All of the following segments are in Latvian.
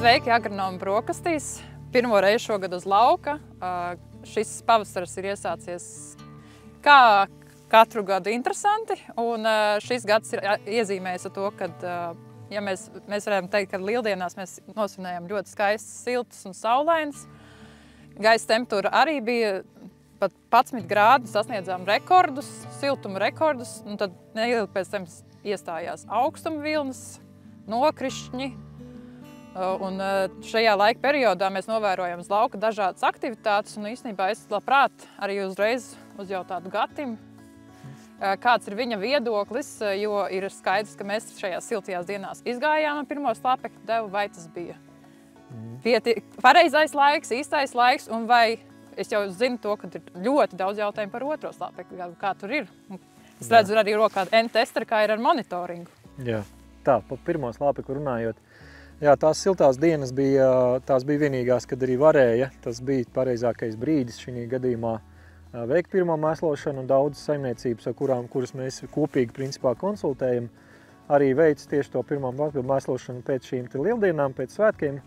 Sveiki Agronoma brokastīs. Pirmo reizi šogad uz lauka. Šis pavasaris ir iesācies kā katru gadu interesanti, un šis gads ir iezīmējis ar to, ka, ja mēs varējām teikt, ka Lieldienās mēs nosvinējām ļoti skaistas, siltas un saulainas. Gaisa temperatūra arī bija pat 11 grādi, sasniedzām rekordus, siltuma rekordus, un tad neilgi pēc tam iestājās augstuma vilnas, nokrišņi. Un šajā laika periodā mēs novērojam uz lauka dažādas aktivitātes, un īstenībā es labprāt arī uzreiz uzjautātu Gatim, kāds ir viņa viedoklis, jo ir skaidrs, ka mēs šajās siltajās dienās izgājām ar pirmo slāpekļu devu, vai tas bija pareizais laiks, īstais laiks, un vai es jau zinu to, ka ir ļoti daudz jautājumu par otro slāpekļu gadu, kā tur ir. Es redzu arī rokā N-testeri, kā ir ar monitoringu. Jā, tā, par pirmo slāpekli runājot. Jā, tās siltās dienas bija vienīgās, kad arī varēja. Tas bija pareizākais brīdis šī gadījumā veikt pirmo mēslošanu, un daudzas saimniecības, kuras mēs kopīgi principā konsultējam, arī veic tieši to pirmo mēslošanu pēc šīm lieldienām, pēc svētkiem.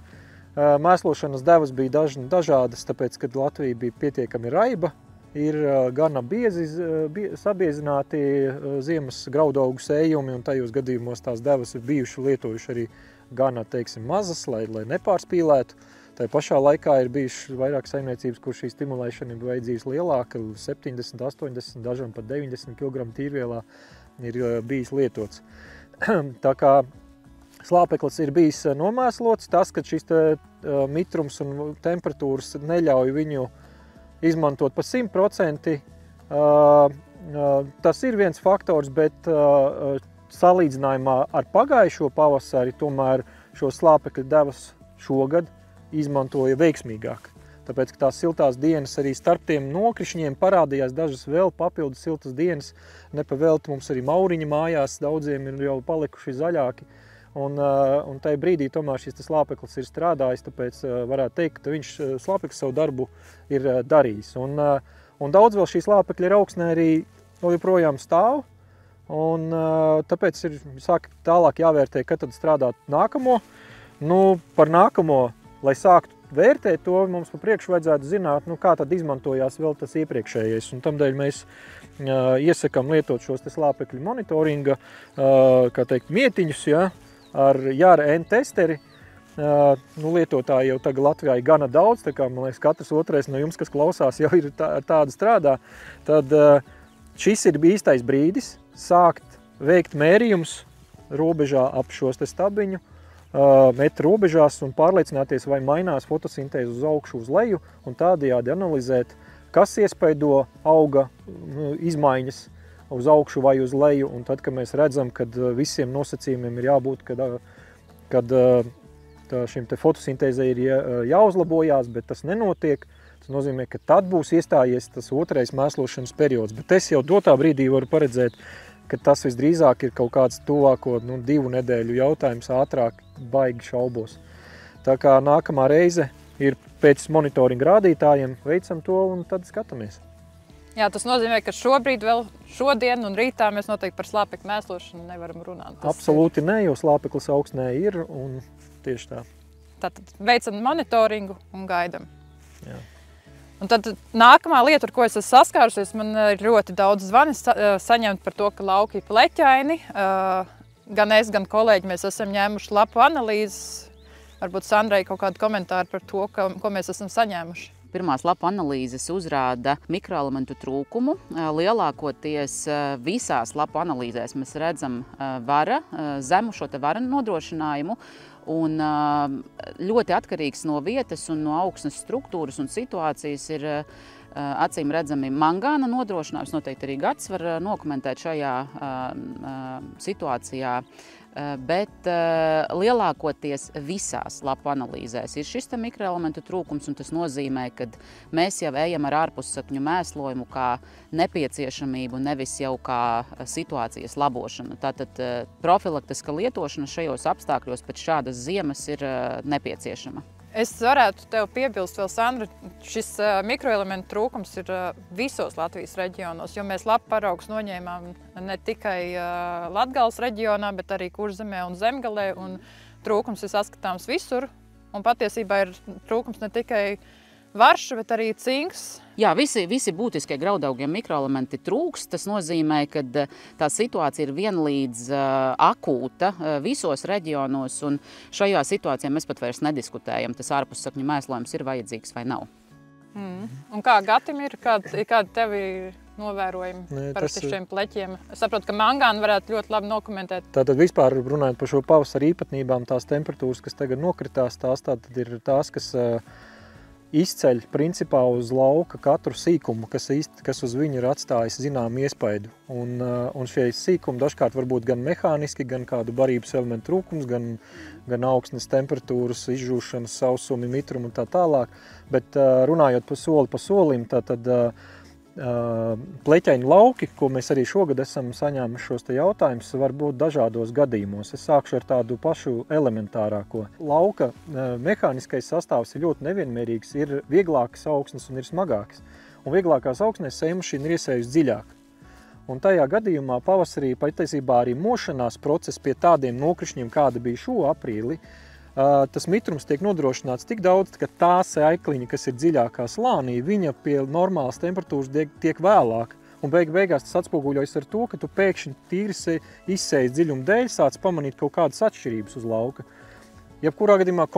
Mēslošanas devas bija dažādas, tāpēc, kad Latvija bija pietiekami raiba, ir gana biezi sabiezināti ziemas graudaugu sējumi, un tajos gadījumos tās devas ir bijuši lietojuši arī gana, teiksim, mazas, lai nepārspīlētu. Tā pašā laikā ir bijuši vairāk saimniecības, kur šī stimulēšana ir vajadzījusi lielāka, 70, 80, dažam pat 90 kg tīrvielā ir bijis lietots. Tā kā slāpeklis ir bijis nomēslots, tas, ka šis mitrums un temperatūras neļauj viņu izmantot pa 100%, tas ir viens faktors, bet salīdzinājumā ar pagājušo pavasari tomēr šo slāpekļu devas šogad izmantoja veiksmīgāk. Tāpēc, ka tās siltās dienas arī starp tiem nokrišņiem parādījās dažas vēl papildus siltas dienas. Nepavēlti mums arī mauriņi mājās, daudziem ir jau palikuši zaļāki. Un tajā brīdī tomēr šis slāpeklis ir strādājis, tāpēc varētu teikt, ka viņš slāpeklis savu darbu ir darījis. Un daudz vēl šī slāpekļa augsnē arī joprojām stāv. Un tāpēc ir tālāk jāvērtē, kad tad strādāt nākamo. Par nākamo, lai sāktu vērtēt to, mums pa priekšu vajadzētu zināt, kā tad izmantojās vēl tas iepriekšējais. Un tamdēļ mēs iesakām lietot šos slāpekļu monitoringa, kā teikt, mietiņus, ja, ar Jāra N-testeri. Lietotāji jau tagad Latvijā ir gana daudz, tā kā, man liekas, katrs otrais no jums, kas klausās, jau ir tāda strādā. Tad šis ir īstais brīdis sākt veikt mērījumus robežā ap šos stabiņu, metru robežās un pārliecināties, vai mainās fotosintēze uz augšu, uz leju, un tādējādi analizēt, kas iespaido auga izmaiņas uz augšu vai uz leju. Un tad, kad mēs redzam, ka visiem nosacījumiem ir jābūt, kad šim fotosintēzei ir jāuzlabojās, bet tas nenotiek, tas nozīmē, ka tad būs iestājies tas otrais mēslošanas periods. Bet es jau dotā brīdī varu paredzēt, ka tas visdrīzāk ir kaut kāds tuvāko 2 nedēļu jautājums, ātrāk baigi šaubos. Tā kā nākamā reize ir pēc monitoringa rādītājiem, veicam to un tad skatāmies. Jā, tas nozīmē, ka šobrīd vēl šodien un rītā mēs noteikti par slāpekļu mēslošanu nevaram runāt. Absolūti ne, jo slāpeklis augsnē ir un tieši tā. Tātad veicam monitoringu un gaidam. Jā. Un tad nākamā lieta, ar ko es esmu saskārusies, man ir ļoti daudz zvani saņemt par to, ka lauki ir pleķaini. Gan es, gan kolēģi mēs esam ņēmuši lapu analīzes. Varbūt Sandrai kaut kādu komentāru par to, ko mēs esam saņēmuši. Pirmās lapu analīzes uzrāda mikroelementu trūkumu. Lielākoties visās lapu analīzēs mēs redzam zemu šo vara nodrošinājumu. Un ļoti atkarīgs no vietas un no augsnes struktūras un situācijas ir acīm redzami mangāna nodrošinājums. Noteikti arī Gats var nokomentēt šajā situācijā. Bet lielākoties visās lapu analīzēs ir šis mikroelementu trūkums, un tas nozīmē, ka mēs jau ejam ar ārpussakņu mēslojumu kā nepieciešamību, nevis jau kā situācijas labošanu. Tātad profilaktiska lietošana šajos apstākļos pēc šādas ziemas ir nepieciešama. Es varētu tev piebilst vēl, Sandra, šis mikroelementu trūkums ir visos Latvijas reģionos, jo mēs lapu paraugus noņēmām ne tikai Latgales reģionā, bet arī Kurzemē un Zemgalē, un trūkums ir saskatāms visur. un patiesībā ir trūkums ne tikai varša, bet arī cinks. Jā, visi būtiskie graudaugiem mikroelementi trūks. Tas nozīmē, ka tā situācija ir vienlīdz akūta visos reģionos, un šajā situācijā mēs pat vairs nediskutējam, tas ārpussakņu mēslojums ir vajadzīgs vai nav. Un kā Gatim ir, kādi tevi novērojumi par šiem pleķiem? Es saprotu, ka mangānu varētu ļoti labi dokumentēt. Tātad vispār runājot par šo pavasara īpatnībām, tās temperatūras, kas tagad nokritās, tās tātad ir tās, kas izceļ principā uz lauka katru sīkumu, kas uz viņu ir atstājis zināmu iespaidu. Un šie sīkumi dažkārt var būt gan mehāniski, gan kādu barības elementu trūkums, gan augsnes temperatūras, izžūšanas, sausumi, mitrumu un tā tālāk. Bet runājot pa solim, tātad pleķeņu lauki, ko mēs arī šogad esam saņēmuši šos te jautājumus, var būt dažādos gadījumos. Es sākšu ar tādu pašu elementārāko. Lauka mehāniskais sastāvs ir ļoti nevienmērīgs, ir vieglākas augsnes un ir smagākas. Un vieglākās augsnēs sējmašīna ir iesējusi dziļāk. Un tajā gadījumā pavasarī patiesībā arī mošanās process pie tādiem nokrišņiem, kāda bija šo aprīli, tas mitrums tiek nodrošināts tik daudz, ka tā sēkliņa, kas ir dziļākā slānī, viņa pie normālas temperatūras tiek vēlāk. Un beigās tas atspoguļojas ar to, ka tu pēkšņi tīri izsējas dziļuma dēļ sāc pamanīt kaut kādas atšķirības uz lauka. Jebkurā gadījumā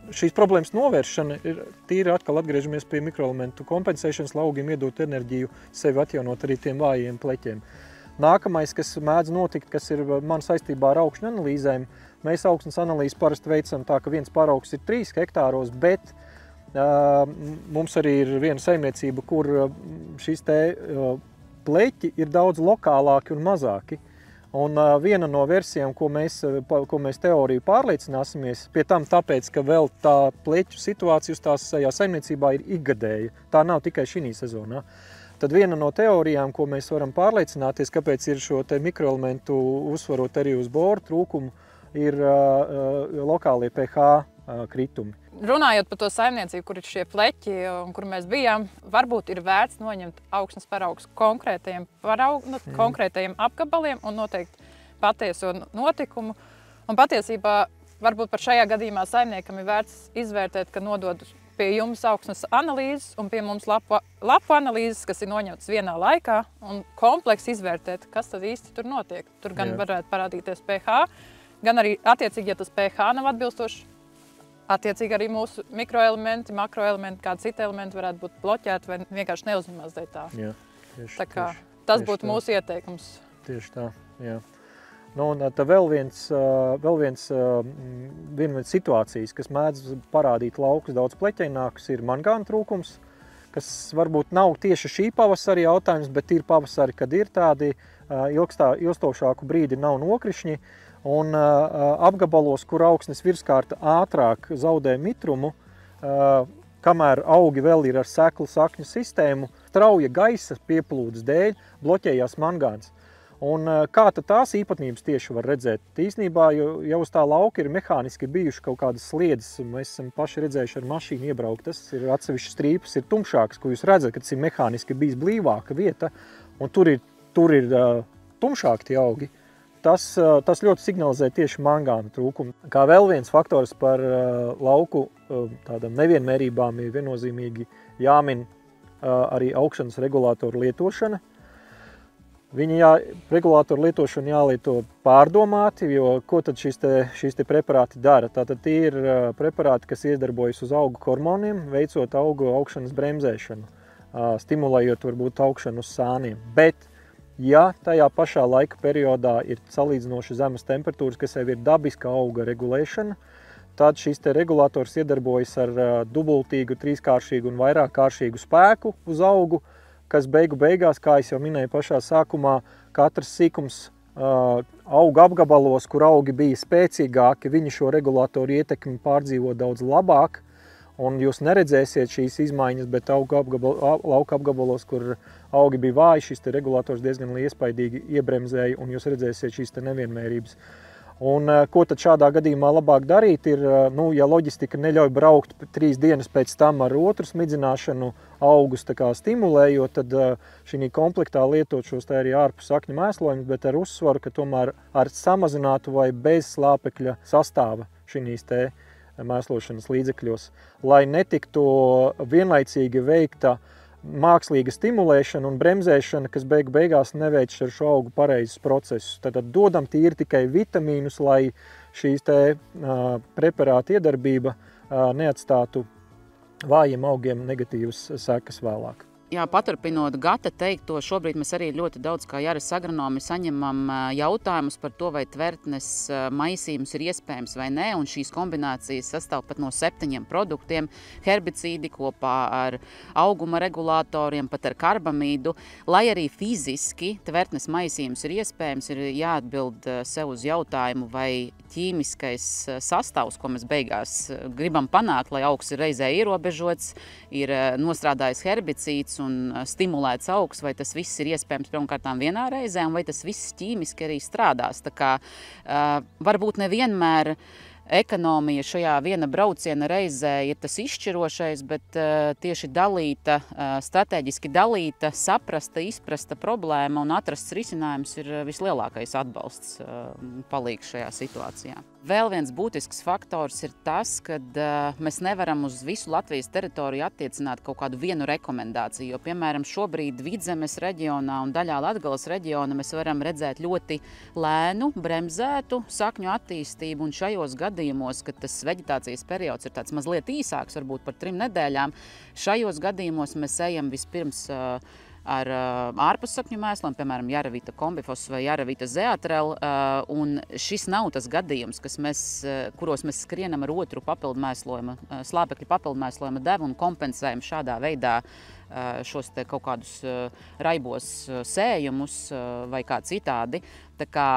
šīs problēmas novēršana ir tīri atkal atgriežamies pie mikroelementu kompensēšanas, lai augiem iedot enerģiju, sevi atjaunot arī tiem vājiem pleķiem. Nākamais, kas mēdz notikt, kas ir man saistībā ar augšņu analīzēm, mēs augsnes analīzi parasti veicam tā, ka viens paraugs ir 3 hektāros, bet mums arī ir viena saimniecība, kur šīs te pleķi ir daudz lokālāki un mazāki. Un viena no versijām, ko mēs teoriju pārliecināsimies, pie tam tāpēc, ka vēl tā pleķu situācija uz tās saimniecībā ir ikgadēja. Tā nav tikai šī sezonā. Tad viena no teorijām, ko mēs varam pārliecināties, kāpēc ir šo te mikroelementu uzsvarot arī uz boru trūkumu, ir lokālie pH kritumi. Runājot par to saimniecību, kur ir šie pleķi un kur mēs bijām, varbūt ir vērts noņemt augsnes paraugus konkrētajiem apgabaliem un noteikt patieso notikumu. Un patiesībā varbūt par šajā gadījumā saimniekam ir vērts izvērtēt, ka nodod pie jums augsnes analīzes un pie mums lapu analīzes, kas ir noņemtas vienā laikā, un kompleksi izvērtēt, kas tad īsti tur notiek. Tur gan varētu parādīties pH, gan arī attiecīgi, ja tas pH nav atbilstošs, attiecīgi arī mūsu mikroelementi, makroelementi, kādi citi elementi varētu būt bloķēti vai vienkārši neuzņemās dēļ tā. Jā, tas būtu mūsu ieteikums. Tieši tā, jā. Nu, un tā vēl viens situācijas, kas mēdz parādīt laukus daudz pleķeinākus, ir mangāna trūkums, kas varbūt nav tieši šī pavasara jautājums, bet ir pavasari, kad ir tādi ilgstošāku brīdi nav nokrišņi, un apgabalos, kur augsnes virskārta ātrāk zaudē mitrumu, kamēr augi vēl ir ar seklu sakņu sistēmu, strauja gaisa pieplūdes dēļ bloķējās mangāns. Un kā tad tās īpatnības tieši var redzēt? Īsnībā jau uz tā lauka ir mehāniski bijuši kaut kādas sliedes, mēs esam paši redzējuši ar mašīnu iebraukt, tas ir atsevišķi strīpas, ir tumšāks, ko jūs redzat, ka tas ir mehāniski bijis blīvāka vieta, un tur ir tumšāki tie augi. Tas ļoti signalizē tieši mangāna trūkumu. Kā vēl viens faktors par lauku tādām nevienmērībām ir viennozīmīgi jāmin arī augšanas regulātoru lietošana. Regulātoru lietošana jālieto pārdomāti, jo ko tad šīs te preparāti dara? Tātad tie ir preparāti, kas iedarbojas uz augu hormoniem, veicot augu augšanas bremzēšanu, stimulējot varbūt augšanu uz sāniem. Bet, ja tajā pašā laika periodā ir salīdzinoši zemes temperatūras, kas jau ir dabiska auga regulēšana, tad šīs te regulators iedarbojas ar dubultīgu, trīskāršīgu un vairākkāršīgu spēku uz augu, kas beigās, kā es jau minēju pašā sākumā, katrs sīkums auga apgabalos, kur augi bija spēcīgāki, viņi šo regulātoru ietekmi pārdzīvo daudz labāk, un jūs neredzēsiet šīs izmaiņas, bet lauka apgabalos, kur augi bija vāji, šis te regulators diezgan iespaidīgi iebremzēja, un jūs redzēsiet šīs te nevienmērības. Un ko tad šādā gadījumā labāk darīt ir, ja loģistika neļauj braukt 3 dienas pēc tam ar otru smidzināšanu augus stimulējot, tad šī komplektā lietot šos arī ārpus sakņu mēslojumus, bet ar uzsvaru, ka tomēr ar samazinātu vai bez slāpekļa sastāva šīs te mēslošanas līdzekļos, lai netiktu vienlaicīgi veikta mākslīga stimulēšana un bremzēšana, kas beigās neveic ar šo augu pareizus procesus. Tad dodam tīri tikai vitamīnus, lai šīs preparāta iedarbība neatstātu vājiem augiem negatīvas sekas vēlāk. Jā, paturpinot Gata teikto, šobrīd mēs arī ļoti daudz, kā Jāris agronomi, saņemam jautājumus par to, vai tvertnes maisījums ir iespējams vai nē, un šīs kombinācijas sastāv pat no 7 produktiem, herbicīdi kopā ar auguma regulātoriem, pat ar karbamīdu. Lai arī fiziski tvertnes maisījums ir iespējams, ir jāatbild sev uz jautājumu, vai ķīmiskais sastāvs, ko mēs beigās gribam panākt, lai augs ir reizē ierobežots, ir nostrādājis herbicīds un stimulēts augs, vai tas viss ir iespējams pirmkārtām vienā reizē, un vai tas viss ķīmiski arī strādās. Tā kā varbūt nevienmēr ekonomija šajā viena brauciena reizē ir tas izšķirošais, bet tieši dalīta, strateģiski dalīta, saprasta, izprasta problēma un atrasts risinājums ir vislielākais atbalsts palīgs šajā situācijā. Vēl viens būtisks faktors ir tas, ka mēs nevaram uz visu Latvijas teritoriju attiecināt kaut kādu vienu rekomendāciju, jo, piemēram, šobrīd Vidzemes reģionā un daļā Latgales reģiona mēs varam redzēt ļoti lēnu, bremzētu sakņu attīstību, un šajos gadījumos, kad tas veģetācijas periods ir tāds mazliet īsāks, varbūt par 3 nedēļām, šajos gadījumos mēs ejam vispirms ar ārpussakņu mēsliem, piemēram, Jaravita kombifos vai Jaravita zeatrel, un šis nav tas gadījums, kuros mēs skrienam ar otru papildmēslojuma, slāpekļu papildmēslojuma devu un kompensējam šādā veidā šos te kaut kādus raibos sējumus vai kā citādi. Tā kā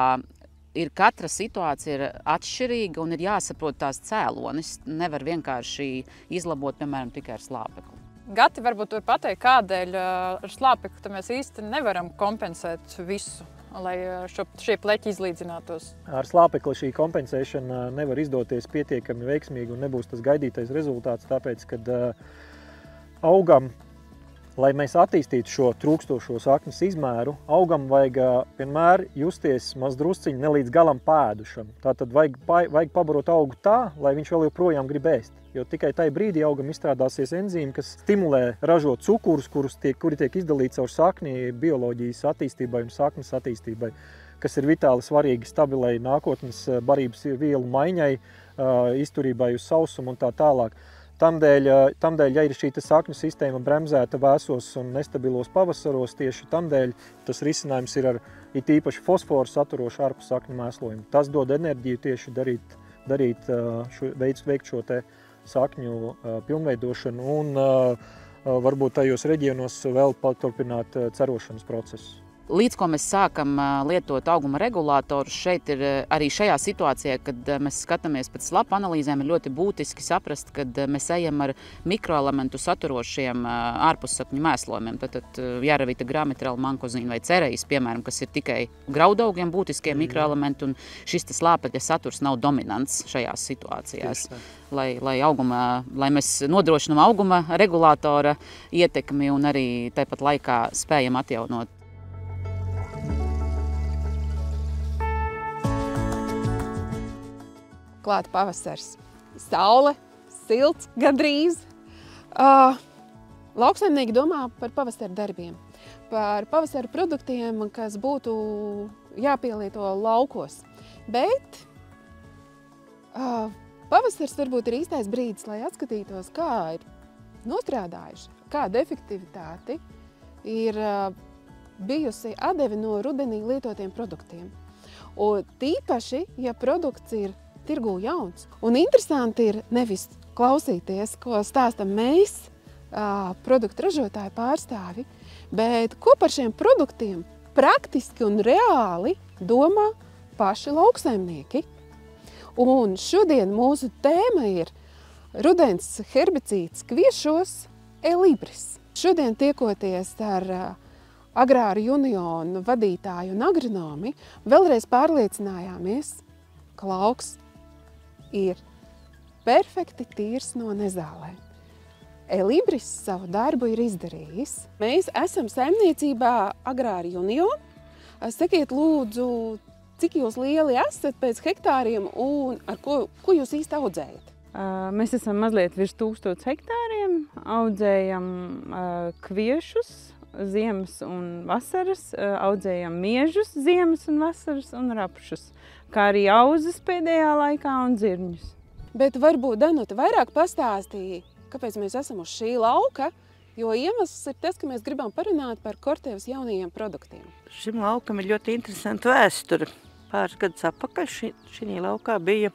katra situācija ir atšķirīga un ir jāsaprot tās cēlonis. Nevar vienkārši izlabot, piemēram, tikai ar slāpekli. Gati varbūt var pateikt, kādēļ ar slāpekli mēs īsti nevaram kompensēt visu, lai šie pleķi izlīdzinātos. Ar slāpekli šī kompensēšana nevar izdoties pietiekami veiksmīgi un nebūs tas gaidītais rezultāts, tāpēc, kad augam, lai mēs attīstītu šo trūkstošo saknes izmēru, augam vajag vienmēr justies maz drusciņi ne līdz galam pēdušam. Tātad vajag pabarot augu tā, lai viņš vēl joprojām grib ēst. Jo tikai tajā brīdī augam izstrādāsies enzīmi, kas stimulē ražot cukurus, kuri tiek izdalīti caur sakni bioloģijas attīstībai un saknes attīstībai, kas ir vitāli svarīgi stabilai nākotnes barības vielu maiņai, izturībai uz sausumu un tā tālāk. Tamdēļ, ja ir šī sakņu sistēma bremzēta vēsos un nestabilos pavasaros, tieši tamdēļ tas risinājums ir ar it īpaši fosforu saturošu ārpussakņu mēslojumu. Tas dod enerģiju tieši veikt šo te sakņu pilnveidošanu un varbūt tajos reģionos vēl paturpināt cerošanas procesus. Līdz ko mēs sākam lietot auguma regulātorus, šeit ir arī šajā situācijā, kad mēs skatāmies pēc lapu analīzēm, ir ļoti būtiski saprast, kad mēs ejam ar mikroelementu saturošiem ārpussakņu mēslojumiem. Tad Jaravita, Gramitrel, mankozīna vai cerejs, piemēram, kas ir tikai graudaugiem būtiskie mikroelementi, un šis slāpekļa saturs nav dominants šajās situācijās. Lai mēs nodrošinām auguma regulātora ietekmi un arī tāpat laikā spējam atjaunot. Klāt pavasars. Saule, silts, gandrīz. Lauksaimnieki domā par pavasara darbiem, par pavasara produktiem, kas būtu jāpielieto laukos. Bet pavasars varbūt ir īstais brīdis, lai atskatītos, kā ir nostrādājuši, kāda efektivitāte ir bijusi atdeve no rudenī lietotiem produktiem. Un tīpaši, ja produkts ir tirgū jauns. Un interesanti ir nevis klausīties, ko stāstam mēs, produktu ražotāju pārstāvi, bet ko par šiem produktiem praktiski un reāli domā paši lauksaimnieki. Un šodien mūsu tēma ir rudens herbicīds kviešos Elibris. Šodien tiekoties ar Agrāru Unionu vadītāju un agronomi, vēlreiz pārliecinājāmies, ka lauks ir perfekti tīrs no nezālēm. Elibris savu darbu ir izdarījis. Mēs esam saimniecībā Agrāra Uniona. Sakiet lūdzu, cik jūs lieli esat pēc hektāriem un ar ko jūs īsti audzējat? Mēs esam mazliet virs 1000 hektāriem, audzējam kviešus, ziemas un vasaras, audzējam miežus, ziemas un vasaras un rapšus, kā arī auzas pēdējā laikā un dzirņus. Bet varbūt, Danuta, vairāk pastāstīja, kāpēc mēs esam uz šī lauka, jo iemesls ir tas, ka mēs gribam parunāt par Corteva's jaunajiem produktiem. Šim laukam ir ļoti interesanta vēsture. Pāris gadus atpakaļ šī laukā bija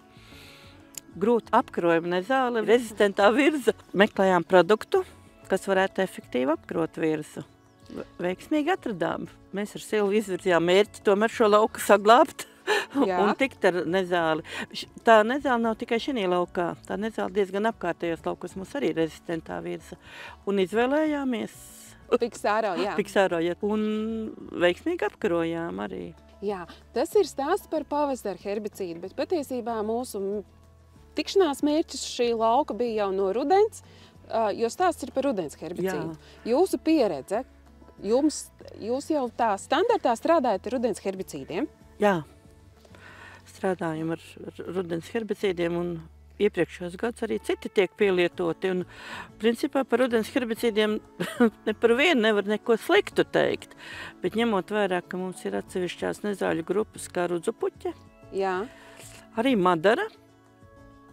grūta apkarojuma nezāle, rezistentā virza. Meklējām produktu, kas varētu efektīvi apkarot virzu. Veiksmīgi atradām. Mēs ar Silvu izvirzījām mērķi tomēr šo lauku saglābt un tikt ar nezāli. Tā nezāle nav tikai šī laukā. Tā nezāle diezgan apkārtējos laukos mums arī ir rezistentā virza. Un izvēlējāmies Piksāro, jā. Piksāro, jā. Un veiksmīgi apkarojām arī. Jā, tas ir stāsts par pavasara herbicīdu, bet patiesībā mūsu tikšanās mērķis šī lauka bija jau no rudens, jo stāsts ir par rudens herbicīdu. Jā. Jūsu pieredze, jūs jau tā standartā strādājat ar rudens herbicīdiem? Jā, strādājam ar rudens herbicīdiem un iepriekšējos gads arī citi tiek pielietoti. Un, principā par rudens herbicīdiem ne par vienu nevar neko sliktu teikt. Bet ņemot vērā, ka mums ir atsevišķās nezāļu grupas kā rudzupuķe, jā. Arī madara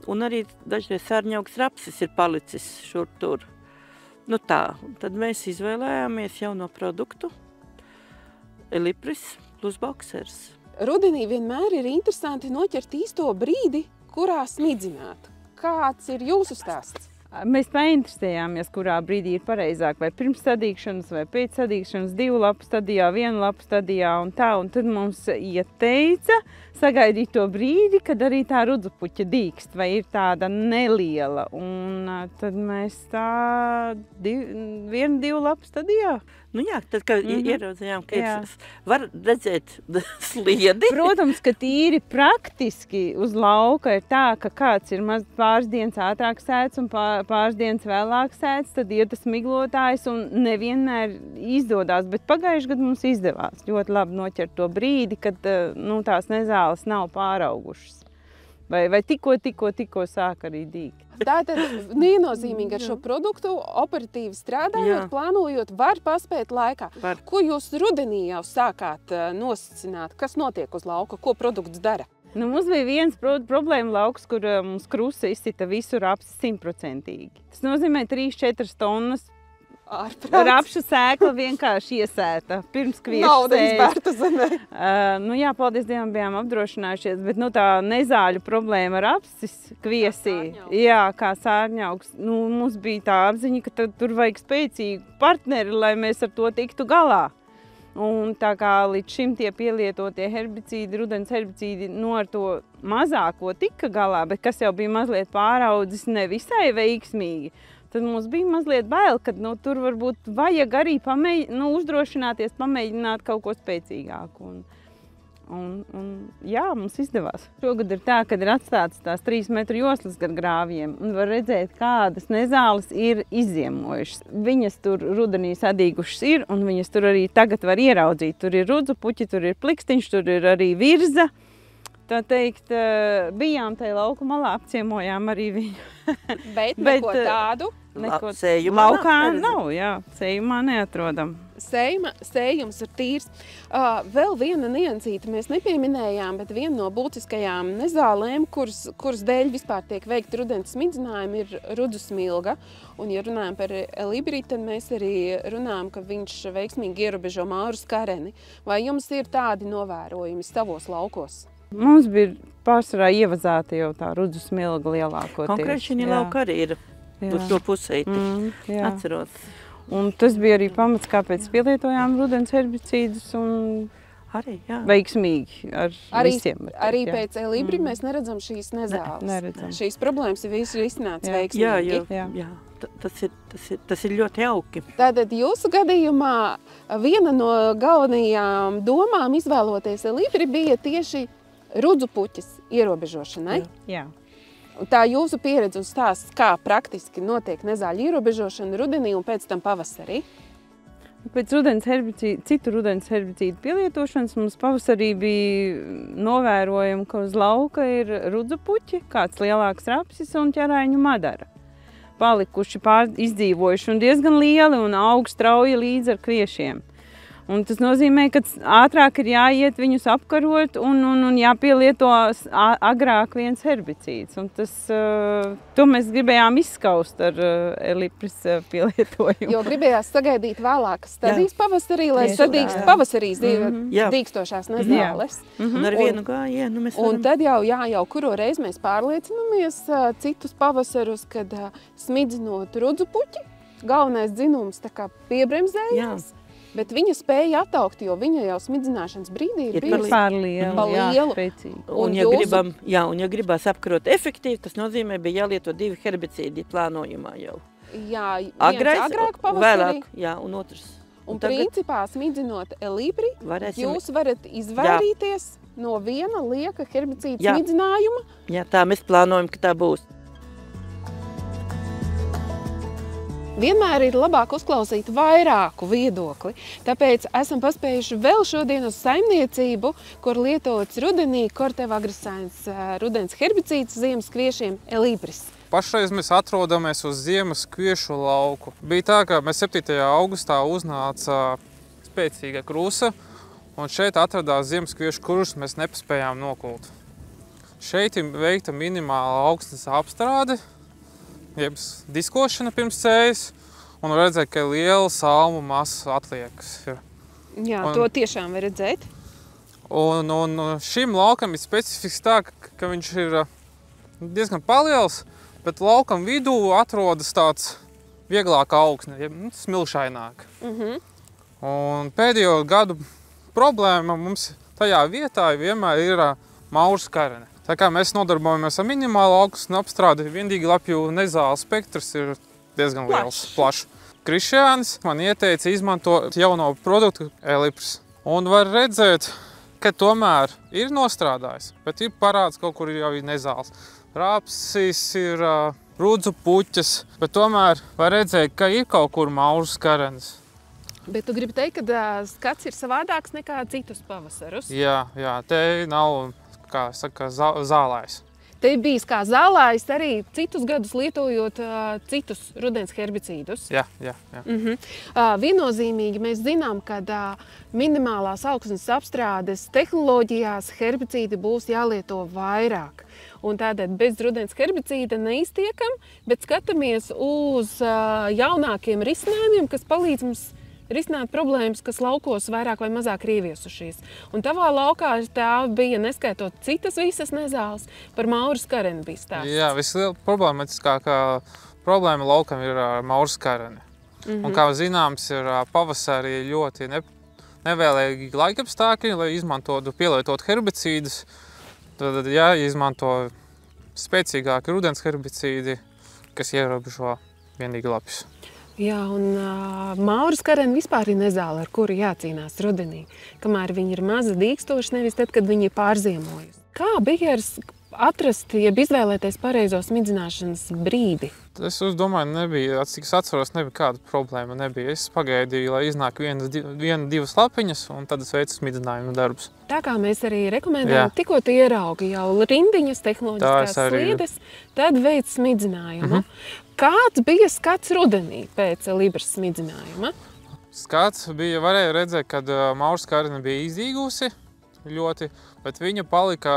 un arī dažreiz sārņaugs rapsis ir palicis šur tur. Nu tā, tad mēs izvēlējāmies jauno produktu Elipris plus Boxers. Rudenī vienmēr ir interesanti noķert īsto brīdi, kurā smidzināt. Kāds ir jūsu stāsts? Mēs painteresējāmies, kurā brīdī ir pareizāk, vai pirms stadīkšanas, vai pēc stadīkšanas, 2 lapu stadijā, 1 lapu stadijā un tā. Un tad mums ieteica sagaidīt to brīdi, kad arī tā rudzupuķa dīkst, vai ir tāda neliela. Un tad mēs tā 1-2 lapu stadijā. Nu jā, tad, kad ieraudzījām, ka var redzēt sliedi. Protams, ka tīri praktiski uz lauka ir tā, ka kāds ir pāris dienas ātrāk sēts un pāris dienas vēlāk sēts, tad ir tas miglotājs un nevienmēr izdodās, bet pagājuši gadu mums izdevās ļoti labi noķert to brīdi, kad tās nezāles nav pāraugušas. Vai tikko sāk arī dīgt. Tātad viennozīmīgi ar šo produktu operatīvi strādājot, plānojot, var paspēt laikā. Var. Ko jūs rudenī jau sākāt nosacināt? Kas notiek uz lauka? Ko produkts dara? Mums bija viens problēma lauks, kur mums krusa izsita visu rapsi 100%. Tas nozīmē 3-4 tonnas. Rapšu sēkla vienkārši iesēta pirms kviešu nauda izbērta zemē. Jā, paldies Dievam, bijām apdrošinājušies, bet tā nezāļu problēma ar rapsis kviesī, jā, kā sārņaugs. Mums bija tā apziņa, ka tur vajag spēcīgu partneri, lai mēs ar to tiktu galā. Un tā kā līdz šim tie pielietotie herbicīdi, rudens herbicīdi, ar to mazāko tika galā, bet kas jau bija mazliet pāraudzis nevisai veiksmīgi, tad mums bija mazliet bail, ka tur varbūt vajag arī uzdrošināties, pamēģināt kaut ko spēcīgāku. Jā, mums izdevās. Šogad ir tā, kad ir atstātas tās 3 metru joslas gar grāvjiem un var redzēt, kādas nezāles ir izziemojušas. Viņas tur rudenī sadīgušas ir un viņas tur arī tagad var ieraudzīt. Tur ir rudzupuķi, tur ir plikstiņš, tur ir arī virza. Tā teikt, bijām tajā lauku malā, apciemojām arī viņu. Bet neko tādu? Sējumā laukā nav, jā, sējumā neatrodam. Sējums ir tīrs. Vēl viena niansīta mēs nepieminējām, bet viena no būtiskajām nezālēm, kuras dēļ vispār tiek veikti rudens smidzinājumi, ir rudzusmilga. Un, ja runājam par Elibri, tad mēs arī runājam, ka viņš veiksmīgi ierobežo mauru skareni. Vai jums ir tādi novērojumi savos laukos? Mums bija pārsvarā ievazāta jau tā rudzusmilga lielākoties. Konkrēti šī lauka arī ir uz to pusīti, atceros. Un tas bija arī pamats, kāpēc pielietojām rudens herbicīdus un arī, jā. Veiksmīgi ar visiem. Arī pēc Elibri mēs neredzam šīs nezāles. Neredzam. Šīs problēmas ir visu izcināts veiksmīgi. Jā. Tas ir ļoti jauki. Tātad jūsu gadījumā viena no galvenajām domām izvēloties Elibri bija tieši rudzupuķes ierobežošanai. Jā. Tā jūsu pieredze un stāsts, kā praktiski notiek nezāļu ierobežošana rudenī un pēc tam pavasarī? Pēc citu rudens herbicīdu pielietošanas mums pavasarī bija novērojama, ka uz lauka ir rudzupuķi, kāds lielāks rapsis un ķeraiņu madara. Palikuši izdzīvojuši un diezgan lieli un aug strauji līdz ar kviešiem. Un tas nozīmē, ka ātrāk ir jāiet viņus apkarot un jāpielieto agrāk viens herbicīds. Un to mēs gribējām izskaust ar Elipris pielietojumu. Jo gribējās sagaidīt vēlākas stadijas pavasarī, lai sadīkst pavasarī dīkstošās nezāles. Un ar vienu gājienu mēs varam... Un tad jau kuro reizi mēs pārliecinamies citus pavasarus, kad smidzinot rudzupuķi, galvenais dzinums tā kā piebremzējās. Bet viņa spēja attaukt, jo viņa jau smidzināšanas brīdī ir bijusi par lielu. Un ja gribās apkarot efektīvi, tas nozīmē, bija jālieto 2 herbicīdi plānojumā jau. Jā, agrāk pavasarī. Vēlāk, jā, un otrs. Un principā smidzinot Elipri, jūs varat izvairīties no viena lieka herbicīda smidzinājuma. Jā, tā mēs plānojam, ka tā būs. Vienmēr ir labāk uzklausīt vairāku viedokli, tāpēc esam paspējuši vēl šodien uz saimniecību, kur lietots rudenī Corteva Agriscience rudens herbicīds ziemas kviešiem Elipris. Pašreiz mēs atrodamies uz ziemas kviešu lauku. Bija tā, ka mēs 7. augustā uznāca spēcīga krusa, un šeit atradās ziemas kviešu kurus mēs nepaspējām nokult. Šeit ir veikta minimāla augstnes apstrāde, jeb diskošana pirms cējas, un redzēt, ka liela salmu masa atliekas ir. Jā, to tiešām var redzēt. Un šim laukam ir specifisks tā, ka viņš ir diezgan paliels, bet laukam vidū atrodas tāds vieglāk augsne, jeb smilšaināk. Un pēdējo gadu problēma mums tajā vietā vienmēr ir maurs karene. Tā kā mēs nodarbojamies ar minimālu augstnes apstrādi, viendīgi lapju nezāles spektrs ir diezgan liels, plašs. Krišjānis man ieteica izmantot jauno produktu Elipris. Un var redzēt, ka tomēr ir nostrādājis, bet ir parāds kaut kur jau ir nezāles. Rapsis ir rudzu puķas, bet tomēr var redzēt, ka ir kaut kur maurs karenes. Bet tu gribi teikt, ka skats ir savādāks nekā citus pavasarus? Jā, te nav... kā saka, zālājs. Te bijis kā zālājs arī citus gadus lietojot citus rudens herbicīdus. Jā. Viennozīmīgi mēs zinām, ka minimālās augsnes apstrādes tehnoloģijās herbicīdi būs jālieto vairāk. Un tādēļ bez rudens herbicīda neiztiekam, bet skatāmies uz jaunākiem risinājumiem, kas palīdz mums risināt problēmas, kas laukos vairāk vai mazāk ir ieviesušies. Un tavā laukā tā bija, neskaitot citas visas nezāles, par maurus kareni bija stāsts. Jā, visproblematiskākā problēma laukam ir maurus kareni. Un kā zināms, ir pavasarī ļoti nevēlīgi laikapstākļi, lai pielietot herbicīdus. Tad jāizmanto spēcīgāki rudens herbicīdi, kas ierobežo viendīgi lapjus. Jā, un maurus kareni vispār ir nezāle, ar kuru jācīnās rudenī, kamēr viņi ir mazi dīkstoši, nevis tad, kad viņi ir pārziemojusi. Kā bija atrast, jeb izvēlēties pareizo smidzināšanas brīdi? Es domāju, cik es atceros, nebija kāda problēma. Es pagaidīju, lai iznāk divas lapiņas, un tad es veicu smidzinājumu darbus. Tā kā mēs arī rekomendējam, tikko tu ieraugi jau rindiņas, tehnoloģiskās sliedes, tad veic smidzinājumu. Kāds bija skats rudenī pēc Elipris smidzinājuma? Skats varēja redzēt, kad maurus karene bija izdīgusi ļoti, bet viņa palika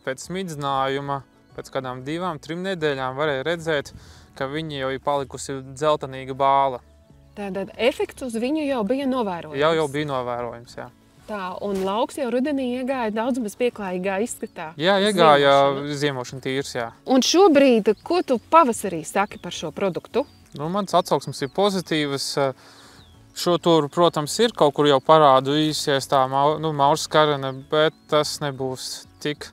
pēc smidzinājuma, pēc kādām 2-3 nedēļām varēja redzēt, ka viņa jau ir palikusi dzeltenīga bāla. Tātad efekts uz viņu jau bija novērojams? Jau bija novērojams, jā. Tā, un lauks jau rudenī iegāja daudz maz pieklājīgā izskatā. Jā, iegāja ziemošana tīrs, jā. Un šobrīd, ko tu pavasarī saki par šo produktu? Mans atsauksmes ir pozitīvas. Šo tur, protams, ir kaut kur jau parādījusies tā maurus karene, bet tas nebūs tik,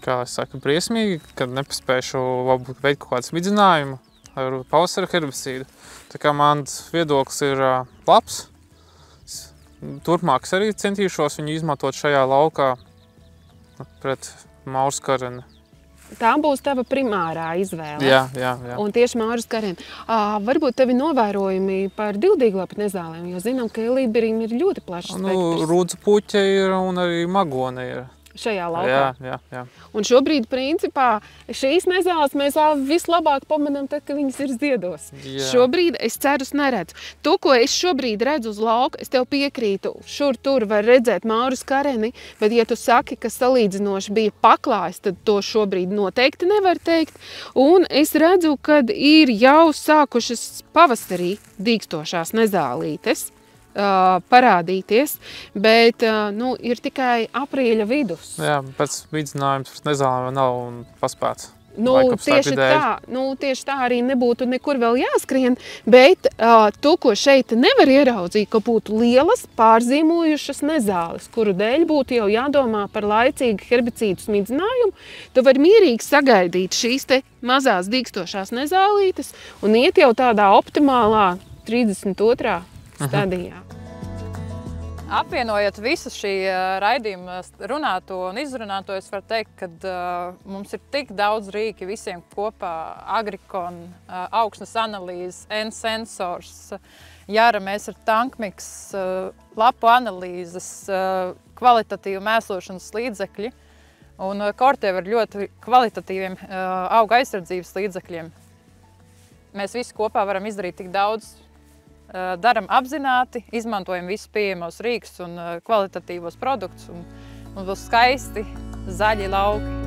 kā es saku, briesmīgi, kad nepaspēšu varbūt veikt kaut kādu smidzinājumu ar pavasara herbicīdu. Tā kā mans viedoklis ir labs. Turpmāk arī centīšos viņu izmantot šajā laukā pret maurus kareni. Tā būs tava primārā izvēle. Jā. Un tieši Māris Karēn. Varbūt tevi novērojumi par divdīglapu nezālēm, jo zinām, ka elīberim ir ļoti plašs spektrs. Rudzu puķa ir un arī magone ir. Šajā laukā. Jā. Un šobrīd, principā, šīs nezāles mēs vislabāk pamanām tad, ka viņas ir ziedos. Jā. Šobrīd es cerus neredzu. To, ko es šobrīd redzu uz lauka, es tev piekrītu. Šur tur var redzēt Maurus Kareni, bet ja tu saki, ka salīdzinoši bija paklājs, tad to šobrīd noteikti nevar teikt. Un es redzu, kad ir jau sākušas pavasarī dīkstošās nezālītes parādīties, bet ir tikai aprīļa vidus. Jā, pēc vidzinājums pēc nezālēm vēl nav un paspēts. Tieši tā arī nebūtu nekur vēl jāskrien, bet to, ko šeit nevar ieraudzīt, ka būtu lielas pārzīmojušas nezāles, kuru dēļ būtu jau jādomā par laicīgu herbicīdu smidzinājumu, tu vari mierīgi sagaidīt šīs te mazās dīkstošās nezālītes un iet jau tādā optimālā 32. stadijā. Apvienojot visu šī raidījuma runāto un izrunāto, es varu teikt, ka mums ir tik daudz rīki visiem kopā. Agrikon, augsnes analīzes, N-sensors, Jāra mēs ar tankmiks, lapu analīzes, kvalitatīvu mēslošanas līdzekļi un Corteva ar ļoti kvalitatīviem auga aizsardzības līdzekļiem. Mēs visi kopā varam izdarīt tik daudz. Daram apzināti, izmantojam visus pieejamos rīkus un kvalitatīvos produktus un būs skaisti zaļi lauki.